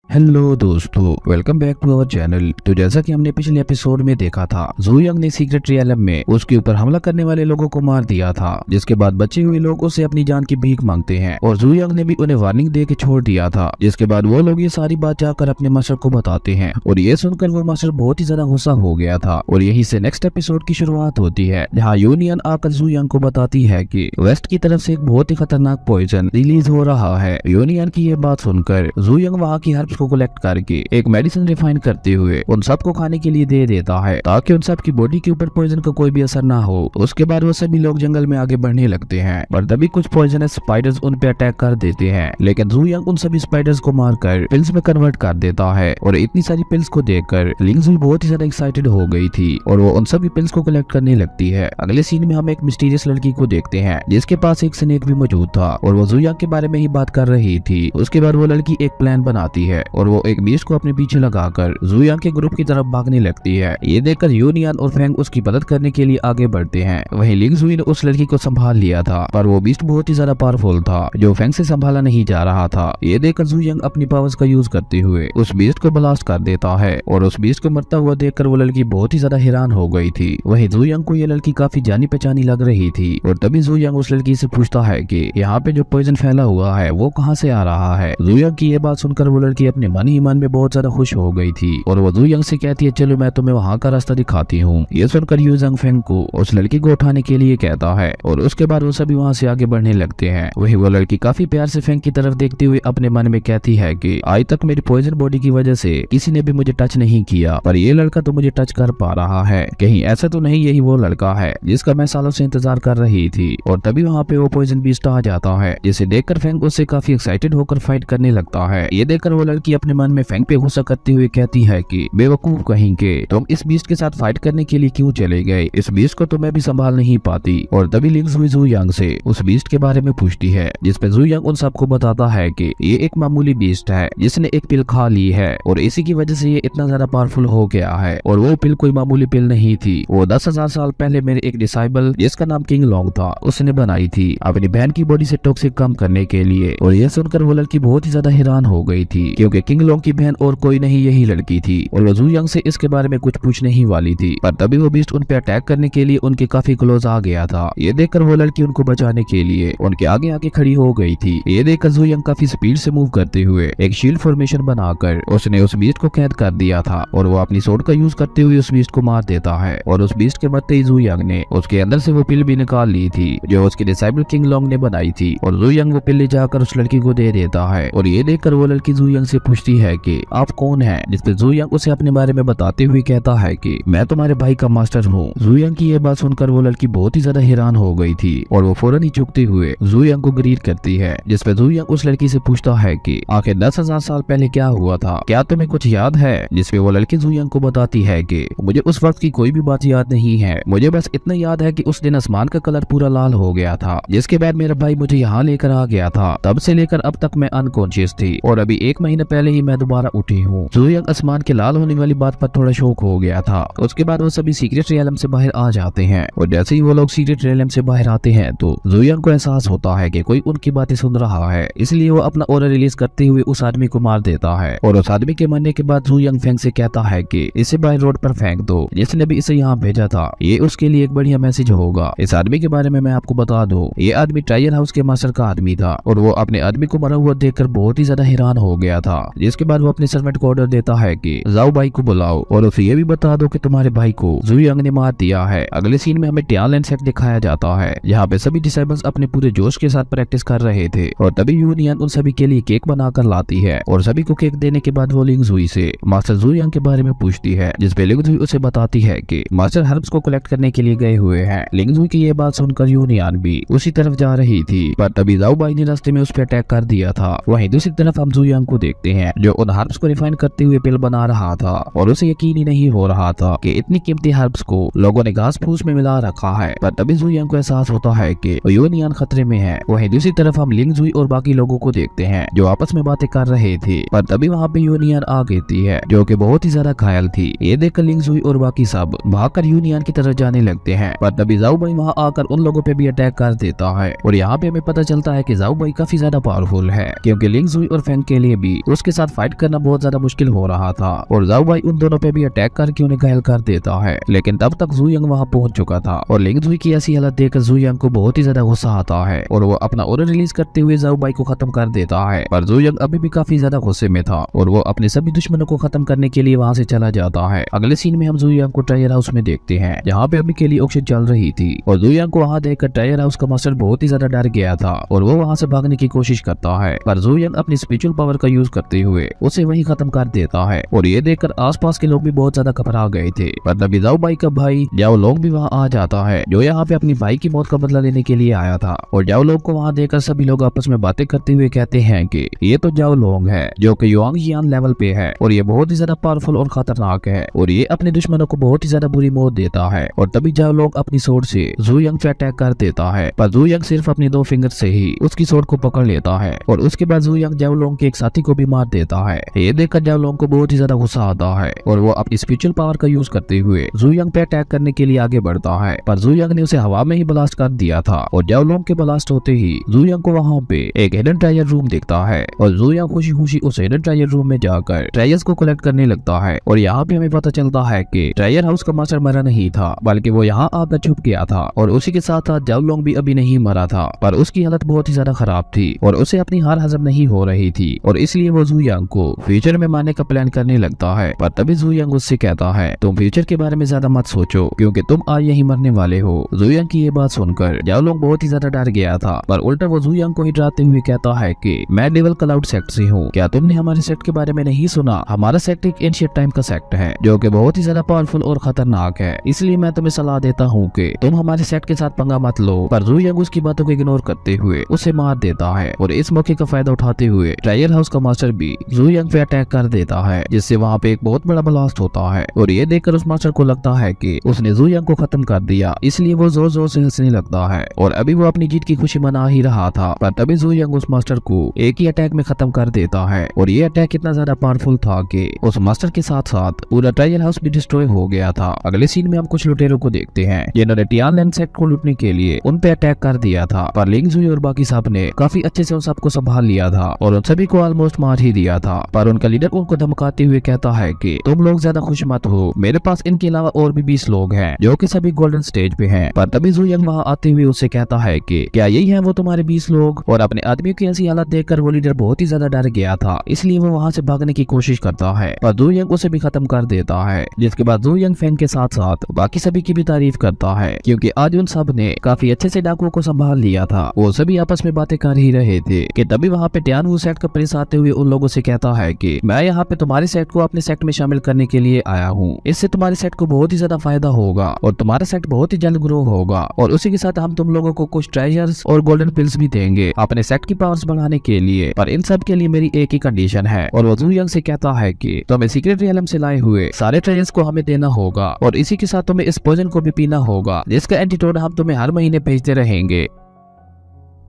Hello दोस्तों, welcome back to our channel. तो जैसा कि हमने पिछले एपिसोड में देखा था, जू यंग ने सीक्रेट रियलम में उसके ऊपर हमला करने वाले लोगों को मार दिया था, जिसके बाद बचे हुए लोग उससे अपनी जान की भीख मांगते हैं और जू यंग ने भी उन्हें वार्निंग दे के छोड़ दिया था। जिसके बाद वो लोग ये सारी बात जाकर अपने मास्टर को बताते हैं और ये सुनकर वो मास्टर बहुत ही ज्यादा गुस्सा हो गया था। और यही से नेक्स्ट एपिसोड की शुरुआत होती है, जहाँ यूनियन आकर जू यंग को बताती है कि वेस्ट की तरफ से एक बहुत ही खतरनाक पॉइजन रिलीज हो रहा है। यूनियन की ये बात सुनकर जू यंग वहाँ की हर्ब्स को कलेक्ट करके एक मेडिसिन रिफाइन करते हुए उन सबको खाने के लिए दे देता है, ताकि उन सब की बॉडी के ऊपर पॉइजन का कोई भी असर ना हो। उसके बाद वो सभी लोग जंगल में आगे बढ़ने लगते हैं, पर तभी कुछ पॉइजनस स्पाइडर्स उन पे अटैक कर देते हैं। लेकिन जू यंग उन सभी स्पाइडर्स को मारकर पिल्स में कन्वर्ट कर देता है और इतनी सारी पिल्स को देखकर लिंग जुई बहुत ही ज्यादा एक्साइटेड हो गई थी और वो उन सभी पिल्स को कलेक्ट करने लगती है। अगले सीन में हम एक मिस्टीरियस लड़की को देखते हैं, जिसके पास एक स्नेक भी मौजूद था और वो जू यंग के बारे में ही बात कर रही थी। उसके बाद वो लड़की एक प्लान बनाती है और वो एक बीस्ट को अपने पीछे लगाकर जू यंग के ग्रुप की तरफ भागने लगती है। ये देखकर यूनियन और फेंग उसकी मदद करने के लिए आगे बढ़ते हैं। वहीं लिंग जुई ने उस लड़की को संभाल लिया था, पर वो बीस्ट बहुत ही ज्यादा पावरफुल था, जो फेंग से संभाला नहीं जा रहा था। ये देखकर जू यंग अपनी पावर्स का यूज करते हुए उस बीस्ट को ब्लास्ट कर देता है और उस बीस्ट को मरता हुआ देखकर वो लड़की बहुत ही ज्यादा हैरान हो गई थी। वहीं जू यंग को ये लड़की काफी जानी पहचानी लग रही थी और तभी जू यंग उस लड़की से पूछता है कि यहाँ पे जो पॉइजन फैला हुआ है वो कहाँ से आ रहा है। जू यंग की ये बात सुनकर वो लड़की अपने मन ही मन में बहुत ज्यादा खुश हो गई थी और वो जू यंग से कहती है, चलो मैं तुम्हें वहाँ का रास्ता दिखाती हूँ। ये सुनकर यू जंग फेंग को उस लड़की को उठाने के लिए कहता है और उसके बाद वो सभी वहाँ से आगे बढ़ने लगते हैं। वही वो लड़की काफी प्यार से फेंग की तरफ देखते हुए अपने मन में कहती है कि आज तक मेरी पॉइजन बॉडी की वजह से किसी ने भी मुझे टच नहीं किया, पर ये लड़का तो मुझे टच कर पा रहा है। कहीं ऐसा तो नहीं यही वो लड़का है जिसका मैं सालों से इंतजार कर रही थी। और तभी वहाँ पे वो पॉइजन बीस्ट आ जाता है, जिसे देखकर फेंग उससे काफी एक्साइटेड होकर फाइट करने लगता है। ये देखकर वो लड़की अपने मन में फेंग पे गुस्सा करते हुए कहती है कि बेवकूफ कहेंगे, तुम इस बीस्ट के साथ फाइट करने के लिए क्यों चले गए? इस बीस्ट को तो मैं भी संभाल नहीं पाती। और तभी लिंग जुई जू यंग से उस बीस्ट के बारे में पूछती है, जिसपे जू यंग उन सबको बताता है कि ये एक मामूली बीस्ट है जिसने एक पिल खा ली है और इसी की वजह से ये इतना ज्यादा पावरफुल हो गया है। और वो पिल कोई मामूली पिल नहीं थी, वो 10,000 साल पहले मेरे एक डिसाइबल जिसका नाम किंग लोंग था उसने बनाई थी अपनी बहन की बॉडी से टॉक्सिक कम करने के लिए। और यह सुनकर वो लड़की बहुत ही ज्यादा हैरान हो गई थी, क्योंकि किंग लोंग की बहन और कोई नहीं यही लड़की थी और वो जू यंग से इसके बारे में कुछ पूछने ही वाली थी। पर तभी वो बीस्ट उन पे अटैक करने के लिए उनके काफी क्लोज आ गया था। ये देखकर वो लड़की उनको बचाने के लिए उनके आगे आके खड़ी हो गई थी। ये देखकर जू यंग काफी स्पीड से मूव करते हुए एक शील्ड फॉर्मेशन बनाकर उसने उस बीस्ट को कैद कर दिया था और वो अपनी सोर्ड का यूज करते हुए उस बीस्ट को मार देता है। और उस बीस्ट के मरते ही जू यंग ने उसके अंदर से वो पिल भी निकाल ली थी जो उसके डिसाइबल किंग लोंग ने बनाई थी और जू यंग वो पिल ले जाकर उस लड़की को दे देता है। और ये देखकर वो लड़की जू यंग से पूछती है कि आप कौन है, जिसपे जू यंग उसे अपने बारे में बताते हुए कहता है कि मैं तुम्हारे भाई का मास्टर हूँ। जू यंग की ये बात सुनकर वो लड़की बहुत ही ज्यादा हैरान हो गई थी और वो फौरन ही झुकते हुए जू यंग को ग्रीट करती है, जिसपे जू यंग उस लड़की से पूछता है कि आखिर 10,000 साल पहले क्या हुआ था, क्या तुम्हें कुछ याद है? जिसपे वो लड़की जू यंग को बताती है कि मुझे उस वक्त की कोई भी बात याद नहीं है, मुझे बस इतना याद है कि उस दिन आसमान का कलर पूरा लाल हो गया था, जिसके बाद मेरा भाई मुझे यहाँ लेकर आ गया था। तब से लेकर अब तक मैं अनकॉन्शियस थी और अभी 1 महीने पहले ही मैं दोबारा उठी हूँ। जू यंग आसमान के लाल होने वाली बात पर थोड़ा शौक हो गया था। उसके बाद वो सभी सीक्रेट रियलम से बाहर आ जाते हैं और जैसे ही वो लोग सीक्रेट रियलम से बाहर आते हैं तो जू यंग को एहसास होता है कि कोई उनकी बातें सुन रहा है, इसलिए वो अपना ऑरा रिलीज करते हुए उस आदमी को मार देता है। और उस आदमी के मरने के बाद जू यंग फेंग से कहता है कि इसे बाय रोड पर फेंक दो, जिसने भी इसे यहाँ भेजा था ये उसके लिए एक बढ़िया मैसेज होगा। इस आदमी के बारे में मैं आपको बता दूं, ये आदमी ट्रायल हाउस के मास्टर का आदमी था और वो अपने आदमी को मरा हुआ देखकर बहुत ही ज्यादा हैरान हो गया था। जिसके बाद वो अपने सर्वेंट को ऑर्डर देता है कि जाओ भाई को बुलाओ और उसे ये भी बता दो कि तुम्हारे भाई को जू यंग ने मार दिया है। अगले सीन में हमें टियानलैंड सेट दिखाया जाता है, यहाँ पे सभी डिसाइबल्स अपने पूरे जोश के साथ प्रैक्टिस कर रहे थे और तभी यूनियन उन सभी के लिए केक बनाकर लाती है और सभी को केक देने के बाद वो लिंग जुई से मास्टर जू यंग के बारे में पूछती है, जिसपे लिंग जुई उसे बताती है कि मास्टर हर्ब्स को कलेक्ट करने के लिए गए हुए हैं। लिंग जुई की ये बात सुनकर यूनियन भी उसी तरफ जा रही थी, पर तभी जाओ बाई ने रास्ते में उस पर अटैक कर दिया था। वहीं दूसरी तरफ हम जू यंग को देखते हैं जो उन हर्ब्स को रिफाइन करते हुए पिल बना रहा था और उसे यकीन ही नहीं हो रहा था कि इतनी कीमती हर्ब्स को लोगों ने घास फूस में मिला रखा है। पर तभी जू यंग को एहसास होता है कि यूनियन खतरे में है। वहीं दूसरी तरफ हम लिंग जुई और बाकी लोगों को देखते हैं जो आपस में बातें कर रहे थे, पर तभी वहाँ पे यूनियन आ गई है जो कि बहुत ही ज्यादा घायल थी। ये देखकर लिंग जुई और बाकी सब भागकर यूनियन की तरफ जाने लगते हैं, पर तभी जाओ बाई वहाँ आकर उन लोगों पे भी अटैक कर देता है और यहाँ पे हमें पता चलता है कि जाओ बाई काफी ज्यादा पावरफुल है, क्योंकि लिंग जुई और फेंग के लिए भी उस उसके साथ फाइट करना बहुत ज्यादा मुश्किल हो रहा था और जाओ भाई उन दोनों पे भी अटैक करके उन्हें घायल कर देता है। लेकिन तब तक जू यंग वहाँ पहुंच चुका था और लिंग जुई की ऐसी हालत देखकर जू यंग को बहुत ही ज्यादा गुस्सा आता है और वो अपना ऑर्डर रिलीज करते हुए जाओ भाई को खत्म कर देता है। पर जू यंग अभी भी काफी ज्यादा गुस्से में था और वो अपने सभी दुश्मनों को खत्म करने के लिए वहाँ से चला जाता है। अगले सीन में हम जू यंग को टायर हाउस में देखते हैं जहाँ पे अभी के लिए ऑक्शन चल रही थी और जू यंग को वहाँ देखकर टायर हाउस का मास्टर बहुत ही ज्यादा डर गया था और वो वहाँ से भागने की कोशिश करता है। पर जू यंग अपनी स्पिरिचुअल पावर का यूज करते हुए उसे वहीं खत्म कर देता है और ये देखकर आसपास के लोग भी बहुत ज्यादा घबरा गए थे। पर तभी जाओ भाई का भाई जाओ लोग भी वहाँ आ जाता है जो यहाँ पे अपनी भाई की मौत का बदला लेने के लिए आया था और जाओ लोग को वहाँ देखकर सभी लोग आपस में बातें करते हुए कहते हैं कि ये तो जाओ लोग है जो कि युआंग जियान लेवल पे है और ये बहुत ही ज्यादा पावरफुल और खतरनाक है और ये अपने दुश्मनों को बहुत ही ज्यादा बुरी मौत देता है। और तभी जाओ लोग अपनी सोर्ड से जू यंग पे अटैक कर देता है पर जू यंग सिर्फ अपनी 2 फिंगर से ही उसकी सोर्ड को पकड़ लेता है और उसके बाद जू यंग जाओ लोग के एक साथी को भी मार देता है। ये देखकर जाओ लोग को बहुत ही ज्यादा गुस्सा आता है और वो अपनी स्पिरिचुअल पावर का यूज करते हुए जू यंग पे अटैक करने के लिए आगे बढ़ता है। पर जू यंग ने उसे हवा में ही ब्लास्ट कर दिया था और जाओ लोग के ब्लास्ट होते ही जू यंग को वहाँ पे एक हिडन ट्रेजर रूम दिखता है और जू यंग खुशी खुशी उस हिडन ट्रेजर रूम में जाकर ट्रेजर्स को कलेक्ट करने लगता है। और यहाँ पे हमें पता चलता है कि ट्रेजर हाउस का मास्टर मरा नहीं था बल्कि वो यहाँ आकर छुप गया था और उसी के साथ साथ जाओ लोग भी अभी नहीं मरा था पर उसकी हालत बहुत ही ज्यादा खराब थी और उसे अपनी हार हजम नहीं हो रही थी और इसलिए वो जू यंग को फ्यूचर में मारने का प्लान करने लगता है। पर तभी जू यंग उससे कहता है तुम फ्यूचर के बारे में ज्यादा मत सोचो क्योंकि तुम आज यही मरने वाले हो। जू यंग की ये बात सुनकर जाओ लोग बहुत ही ज्यादा डर गया था पर उल्टा वो जू यंग को ही डराते हुए कहता है कि मैं डेविल क्लाउड सेक्ट से हूँ, क्या तुमने हमारे सेक्ट के बारे में नहीं सुना? हमारा सेक्ट एक एंशिएंट टाइम का सेक्ट है जो कि बहुत ही ज्यादा पावरफुल और खतरनाक है, इसलिए मैं तुम्हें सलाह देता हूँ कि तुम हमारे सेक्ट के साथ पंगा मत लो। पर जू यंग उसकी बातों को इग्नोर करते हुए उसे मार देता है और इस मौके का फायदा उठाते हुए ट्रेजर हाउस का मास्टर भी जू यंग पे अटैक कर देता है जिससे वहाँ पे एक बहुत बड़ा ब्लास्ट होता है और ये देखकर उस मास्टर को लगता है कि उसने जू यंग को खत्म कर दिया, इसलिए वो जोर जोर से हंसने लगता है और अभी वो अपनी जीत की खुशी मना ही रहा था। पर तभी जू यंग उस मास्टर को एक ही अटैक में खत्म कर देता है और ये अटैक इतना ज्यादा पावरफुल था कि उस मास्टर के साथ साथ पूरा ट्रेजर हाउस भी डिस्ट्रॉय हो गया था। अगले सीन में हम कुछ लुटेरों को देखते हैं जिन्होंने टियानलैंड सेक्ट को लूटने के लिए उन पे अटैक कर दिया था पर लिंग जुई और बाकी सब ने काफी अच्छे से उन सबको संभाल लिया था और उन सभी को ऑलमोस्ट मार ही दिया था। पर उनका लीडर उनको धमकाते हुए कहता है कि तुम लोग ज्यादा खुश मत हो, मेरे पास इनके अलावा और भी 20 लोग हैं जो कि सभी गोल्डन स्टेज पे हैं। पर तभी जू यंग वहाँ आते हुए उससे कहता है कि क्या यही है वो तुम्हारे 20 लोग? और अपने आदमियों की ऐसी हालत देखकर वो लीडर बहुत ही ज्यादा डर गया था, इसलिए वो वहाँ से भागने की कोशिश करता है पर जू यंग उसे भी खत्म कर देता है। जिसके बाद जू यंग फैंग के साथ साथ बाकी सभी की भी तारीफ करता है क्योंकि आज उन सब ने काफी अच्छे से डाकुओं को संभाल लिया था। वो सभी आपस में बातें कर ही रहे थे कि तभी वहाँ पे टियानवू सेक्ट का प्रिंस आते हुए उन लोगों से कहता है कि मैं यहाँ पे तुम्हारे सेक्ट को अपने सेक्ट में शामिल करने के लिए आया हूँ, इससे तुम्हारे सेक्ट को बहुत ही ज्यादा फायदा होगा और तुम्हारा सेक्ट बहुत ही जल्द ग्रो होगा और उसी के साथ हम तुम लोगों को कुछ ट्रेजर्स और गोल्डन पिल्स भी देंगे अपने सेक्ट की पावर्स बढ़ाने के लिए। पर इन सब के लिए मेरी एक ही कंडीशन है और वो जू यंग से कहता है कि तुम्हें सीक्रेट रियलम से लाए हुए सारे ट्रेजर्स को हमें देना होगा और इसी के साथ तुम्हें इस पॉइजन को भी पीना होगा जिसका एंटीडोट हम तुम्हें हर महीने भेजते रहेंगे।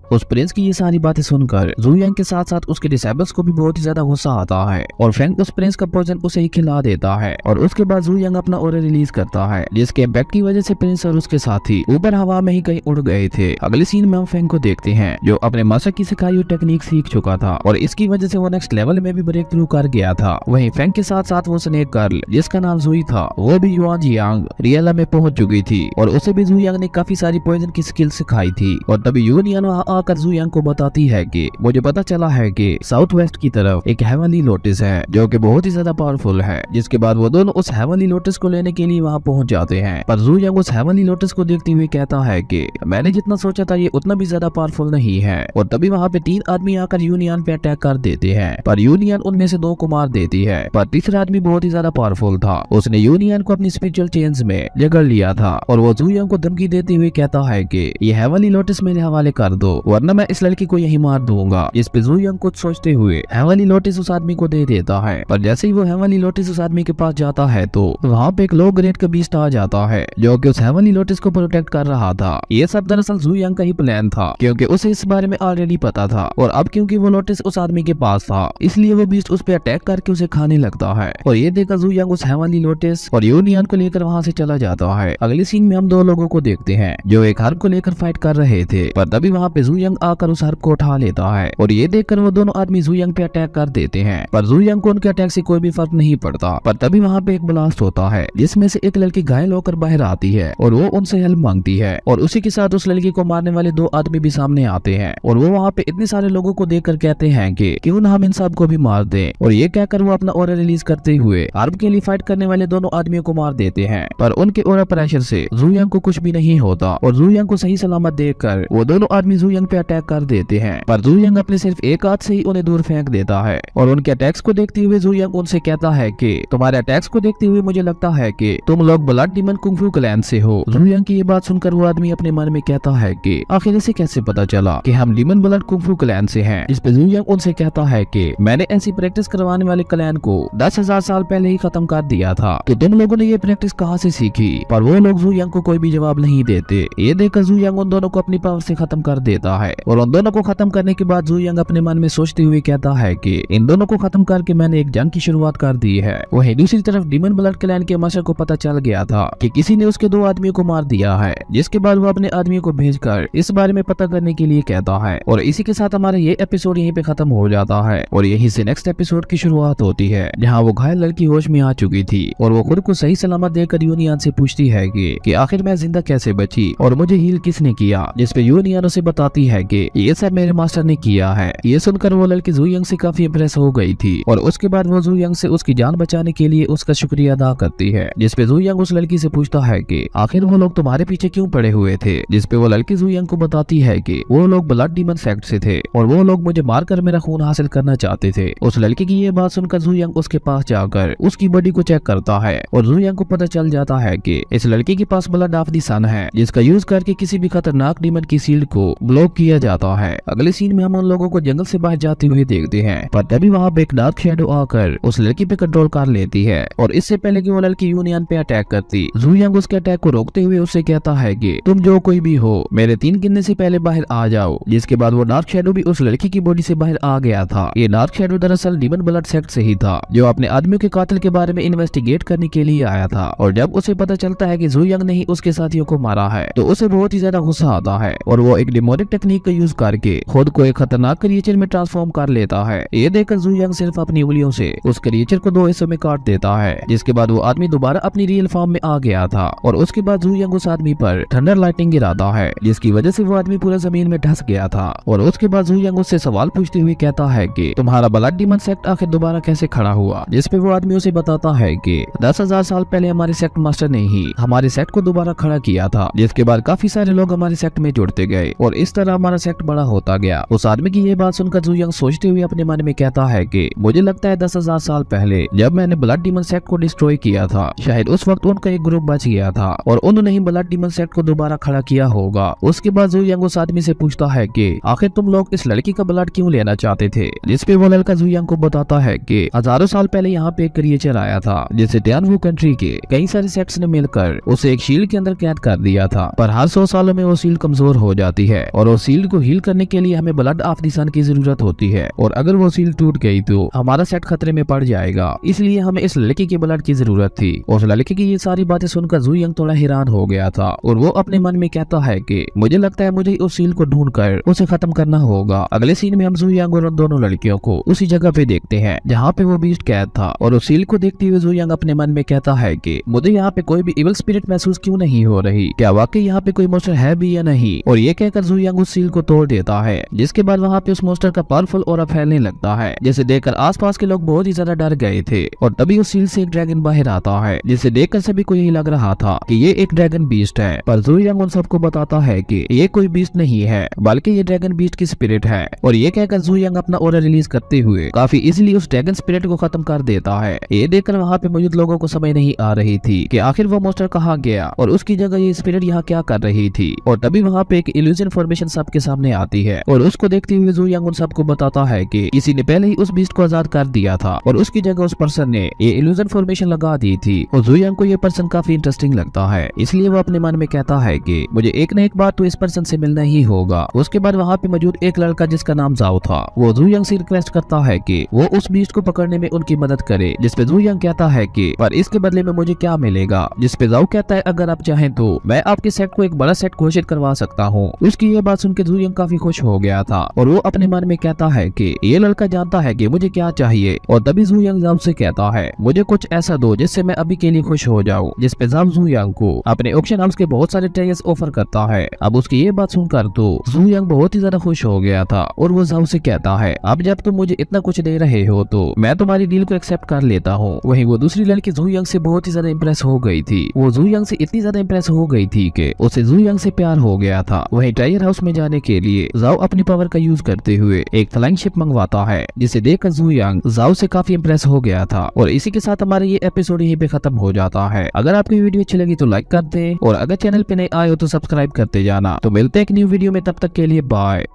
उस प्रिंस की ये सारी बातें सुनकर जू यंग के साथ साथ उसके डिसेबल्स को भी बहुत ही ज्यादा गुस्सा आता है और फ्रैंक उस प्रिंस का पॉइजन उसे ही खिला देता है और उसके बाद जू यंग अपना ऑर्डर रिलीज करता है जिसके इम्पैक्ट की वजह से प्रिंस और उसके साथी ऊपर हवा में ही कहीं उड़ गए थे। अगले सीन में हम फ्रैंक को देखते हैं जो अपने मास्टर की सिखाई हुई टेक्निक सीख चुका था और इसकी वजह से वो नेक्स्ट लेवल में भी ब्रेक थ्रू कर गया था। वहीं फ्रैंक के साथ साथ वो स्नेक गर्ल जिसका नाम जुई था वो भी युआन जियांग रियला में पहुंच चुकी थी और उसे भी जू यंग ने काफी सारी पॉइजन की स्किल सिखाई थी। और तभी यूनियन वहाँ आकर जू यंग को बताती है कि मुझे पता चला है कि साउथ वेस्ट की तरफ एक हेवनली लोटस है जो कि बहुत ही ज्यादा पावरफुल है। जिसके बाद वो दोनों उस हेवनली लोटस को लेने के लिए वहाँ पहुंच जाते हैं। पर जू यंग उस हेवनली लोटस को देखते हुए कहता है कि मैंने जितना सोचा था ये उतना भी ज्यादा पावरफुल नहीं है। और तभी वहाँ पे 3 आदमी आकर यूनियन पे अटैक कर देते हैं पर यूनियन उनमें से 2 को मार देती है। पर तीसरा आदमी बहुत ही ज्यादा पावरफुल था, उसने यूनियन को अपनी स्पिरिचुअल चेन्स में जकड़ लिया था और वो जू यंग को धमकी देते हुए कहता है कि ये हेवनली लोटस मेरे हवाले कर दो वरना मैं इस लड़की को यही मार दूंगा। इस पे जू यंग कुछ सोचते हुए हेवनली लोटस उस आदमी को दे देता है। पर जैसे ही वो हेवनली लोटस उस आदमी के पास जाता है तो वहाँ पे एक लो ग्रेड का बीस्ट आ जाता है जो कि उस हेवनली लोटस को प्रोटेक्ट कर रहा था। ये सब दरअसल जू यंग का ही प्लान था क्योंकि उसे इस बारे में ऑलरेडी पता था और अब क्योंकि वो लोटस उस आदमी के पास था इसलिए वो बीस्ट उस पे अटैक करके उसे खाने लगता है। और ये देखकर जू यंग उस हेवनली लोटस और यूनियन को लेकर वहाँ से चला जाता है। अगले सीन में हम 2 लोगों को देखते हैं जो एक हार्प को लेकर फाइट कर रहे थे। पर तभी वहाँ पे जू जूयंग आकर उस हर्ब को उठा लेता है और ये देखकर वो दोनों आदमी जूयंग पे अटैक कर देते हैं, पर जूयंग को उनके अटैक से कोई भी फर्क नहीं पड़ता। पर तभी वहाँ पे एक ब्लास्ट होता है जिसमें से एक लड़की घायल होकर बाहर आती है और वो उनसे हेल्प मांगती है और उसी के साथ उस लड़की को मारने वाले दो आदमी भी सामने आते हैं और वो वहाँ पे इतने सारे लोगों को देखकर कहते हैं कि क्यों ना हम इन सब को भी मार दें, और ये कहकर वो अपना ऑरा रिलीज करते हुए हर्ब के लिए फाइट करने वाले दोनों आदमियों को मार देते हैं। पर उनके ऑरा प्रेशर से जूयंग को कुछ भी नहीं होता और जूयंग को सही सलामत देखकर वो दोनों आदमी जूयंग पे अटैक कर देते हैं, पर जूयंग अपने सिर्फ एक हाथ से ही उन्हें दूर फेंक देता है। और उनके अटैक्स को देखते हुए जूयंग उनसे कहता है कि तुम्हारे अटैक्स को देखते हुए मुझे लगता है कि तुम लोग ब्लड डीमन कुंफू क्लैन से हो। जूयंग की ये बात सुनकर वो आदमी अपने मन में कहता है कि आखिर इसे कैसे पता चला कि हम डीमन ब्लड कुंफू क्लैन से हैं। इस पे जूयंग उनसे कहता है कि मैंने ऐसी प्रैक्टिस करवाने वाले क्लैन को 10,000 साल पहले ही खत्म कर दिया था, तो तुम लोगों ने ये प्रैक्टिस कहाँ से सीखी। पर वो लोग जूयंग को कोई भी जवाब नहीं देते। ये देखकर जूयंग उन दोनों को अपनी पावर से खत्म कर देता है और उन दोनों को खत्म करने के बाद जूयंग अपने मन में सोचते हुए कहता है कि इन दोनों को खत्म करके मैंने एक जंग की शुरुआत कर दी है। वहीं दूसरी तरफ डीमन ब्लड क्लैन के मास्टर को पता चल गया था कि किसी ने उसके दो आदमियों को मार दिया है, जिसके बाद वो अपने आदमियों को भेजकर इस बारे में पता करने के लिए कहता है। और इसी के साथ हमारा ये एपिसोड यहीं पे खत्म हो जाता है और यहीं से नेक्स्ट एपिसोड की शुरुआत होती है, जहाँ वो घायल लड़की होश में आ चुकी थी और वो खुद को सही सलामत देखकर यूनियन से पूछती है कि आखिर मैं जिंदा कैसे बची और मुझे हील किसने किया, जिसपे यूनियन उसे बताती है कि ये सब मेरे मास्टर ने किया है। ये सुनकर वो लड़की जूयंग से काफी इंप्रेस हो गई थी और उसके बाद वो जूयंग से उसकी जान बचाने के लिए उसका शुक्रिया अदा करती है, जिसपे जूयंग उस लड़की से पूछता है कि आखिर वो लोग तुम्हारे पीछे क्यों पड़े हुए थे, जिसपे वो लड़की जूयंग को बताती है कि वो लोग ब्लड डीमन सेक्ट से थे और वो लोग मुझे मारकर मेरा खून हासिल करना चाहते थे। उस लड़की की ये बात सुनकर जूयंग उसके पास जाकर उसकी बॉडी को चेक करता है और जूयंग को पता चल जाता है कि इस लड़की के पास ब्लड ऑफ द सन है, जिसका यूज करके किसी भी खतरनाक डीमन की शील्ड को ब्लॉक किया जाता है। अगले सीन में हम उन लोगों को जंगल से बाहर जाते हुए देखते हैं, पर तभी वहाँ पे एक डार्क शैडो आकर उस लड़की पे कंट्रोल कर लेती है और इससे पहले कि वो लड़की यूनियन पे अटैक करती, जूयंग उसके अटैक को रोकते हुए उससे कहता है कि तुम जो कोई भी हो मेरे 3 गिनने से पहले बाहर आ जाओ। जिसके बाद वो डार्क शैडो भी उस लड़की की बॉडी से बाहर आ गया था। ये डार्क शैडो दरअसल डीमन ब्लड सेक्ट से ही था, जो अपने आदमियों के कातिल के बारे में इन्वेस्टिगेट करने के लिए आया था। और जब उसे पता चलता है कि जूयंग ने ही उसके साथियों को मारा है, तो उसे बहुत ही ज्यादा गुस्सा आता है और वो एक डिमोनिक टेक्निक का यूज करके खुद को एक खतरनाक क्रिएचर में ट्रांसफॉर्म कर लेता है। ये देखकर जूयंग सिर्फ अपनी उंगलियों से उस क्रिएचर को 2 हिस्सों में काट देता है, जिसके बाद वो आदमी दोबारा अपनी रियल फॉर्म में आ गया था। और उसके बाद जूयंग उस आदमी पर थंडर लाइटिंग गिराता है, जिसकी वजह से वो आदमी पूरा जमीन में धंस गया था। और उसके बाद जूयंग उससे सवाल पूछते हुए कहता है कि तुम्हारा ब्लड डीमन सेक्ट आखिर दोबारा कैसे खड़ा हुआ, जिसपे वो आदमी उसे बताता है कि 10,000 साल पहले हमारे सेक्ट मास्टर ने ही हमारे सेक्ट को दोबारा खड़ा किया था, जिसके बाद काफी सारे लोग हमारे सेक्ट में जुड़ते गए और इस तरह हमारा सेक्ट बड़ा होता गया। उस आदमी की ये बात सुनकर जूयंग सोचते हुए अपने मन में कहता है कि मुझे लगता है 10,000 साल पहले जब मैंने ब्लड डीमन सेक्ट को डिस्ट्रॉय किया था, शायद उस वक्त उनका एक ग्रुप बच गया था और उन्होंने ही ब्लड डीमन सेक्ट को दोबारा खड़ा किया होगा। उसके बाद जूयंग उस आदमी से पूछता है कि आखिर तुम लोग इस लड़की का ब्लड क्यों लेना चाहते थे, जिसपे वो लड़का जूयंग को बताता है कि हजारों साल पहले यहाँ पे एक क्रिएचर आया था, जिसे टियानवू कंट्री के कई सारे सेक्ट्स ने मिलकर उसे एक शील्ड के अंदर कैद कर दिया था। पर हर 100 सालों में वो शील्ड कमजोर हो जाती है और वो शील्ड को हील करने के लिए हमें ब्लड ऑफ द सन की जरूरत होती है, और अगर वो शील्ड टूट गई तो हमारा सेट खतरे में पड़ जाएगा। इसलिए हमें इस लड़की के ब्लड की जरूरत थी। उस लड़की की ये सारी बातें सुनकर जूयंग थोड़ा हैरान हो गया था और वो अपने मन में कहता है कि मुझे लगता है मुझे उस शील्ड को ढूंढकर उसे खत्म करना होगा। अगले सीन में हम जूयंग और उन दोनों लड़कियों को उसी जगह पे देखते हैं जहाँ पे वो बीस्ट कैद था, और उस शील्ड को देखते हुए जूयंग अपने मन में कहता है कि मुझे यहाँ पे कोई भी इविल स्पिरिट महसूस क्यों नहीं हो रही, क्या वाकई यहाँ पे कोई मोस्टर है भी या नहीं। और ये कहकर जूयंग उस शील्ड को तोड़ देता है, जिसके बाद वहाँ पे उस मोस्टर का पावरफुल ऑरा फैलने लगता है, जिसे देखकर आसपास के लोग बहुत ही ज्यादा डर गए थे। और तभी उस शील्ड से एक ड्रैगन बाहर आता है, जिसे देखकर सभी को यही लग रहा था कि ये एक ड्रैगन बीस्ट है। पर जूयंग उन सबको बताता है कि ये कोई बीस्ट नहीं है, बल्कि ये ड्रैगन बीस्ट की स्पिरिट है। और ये कहकर जूयंग अपना ऑरा रिलीज करते हुए काफी इजीली उस ड्रैगन स्पिरिट को खत्म कर देता है। ये देखकर वहाँ पे मौजूद लोगों को समझ नहीं आ रही थी कि आखिर वो मोस्टर कहाँ गया और उसकी जगह ये स्पिरिट यहाँ क्या कर रही थी। और तभी वहाँ पे एक इल्यूजन फॉर्मेशन सबके सामने आती है और उसको देखते हुए जूयंग उन सबको बताता है कि किसी ने पहले ही उस बीस्ट को आजाद कर दिया था और उसकी जगह उस पर्सन ने ये इल्यूजन फॉर्मेशन लगा दी थी। और जूयंग को ये पर्सन काफी इंटरेस्टिंग लगता है, इसलिए वो अपने मन में कहता है कि मुझे एक न एक बार तो इस पर्सन से मिलना ही होगा। उसके बाद वहाँ पे मौजूद एक लड़का जिसका नाम जाओ था, वो जूयंग से रिक्वेस्ट करता है कि वो उस बीस्ट को पकड़ने में उनकी मदद करे, जिसपे जूयंग कहता है कि पर इसके बदले में मुझे क्या मिलेगा। जिसपे जाओ कहता है अगर आप चाहें तो मैं आपके सेट को एक बड़ा सेट घोषित करवा सकता हूँ। उसकी ये बात सुन के जूयंग काफी खुश हो गया था और वो अपने मन में कहता है कि ये लड़का जानता है कि मुझे क्या चाहिए। और तभी जूयंग जाओ से कहता है मुझे कुछ ऐसा दो जिससे मैं अभी के लिए खुश हो जाऊं। जिस पे जाओ जूयंग को अपने ऑक्शन हाउस के बहुत सारे टायर्स ऑफर करता है। अब उसकी ये बात सुनकर तो जूयंग बहुत ही ज्यादा खुश हो गया था और वो जाओ से कहता है अब जब तुम मुझे इतना कुछ दे रहे हो तो मैं तुम्हारी डील को एक्सेप्ट कर लेता हूँ। वहीं वो दूसरी लड़की जूयंग से बहुत ही ज्यादा इंप्रेस हो गई थी। वो जूयंग से इतनी ज्यादा इंप्रेस हो गई थी कि उसे जूयंग से प्यार हो गया था। वहीं टायर हाउस में जाने के लिए जाओ अपनी पावर का यूज करते हुए एक फ्लाइंग शिप मंगवाता है, जिसे देखकर जूयंग जाओ से काफी इंप्रेस हो गया था। और इसी के साथ हमारा ये एपिसोड यहीं पे खत्म हो जाता है। अगर आपको ये वीडियो अच्छी लगी तो लाइक कर दे और अगर चैनल पे नए आए हो तो सब्सक्राइब करते जाना। तो मिलते हैं एक न्यू वीडियो में, तब तक के लिए बाय।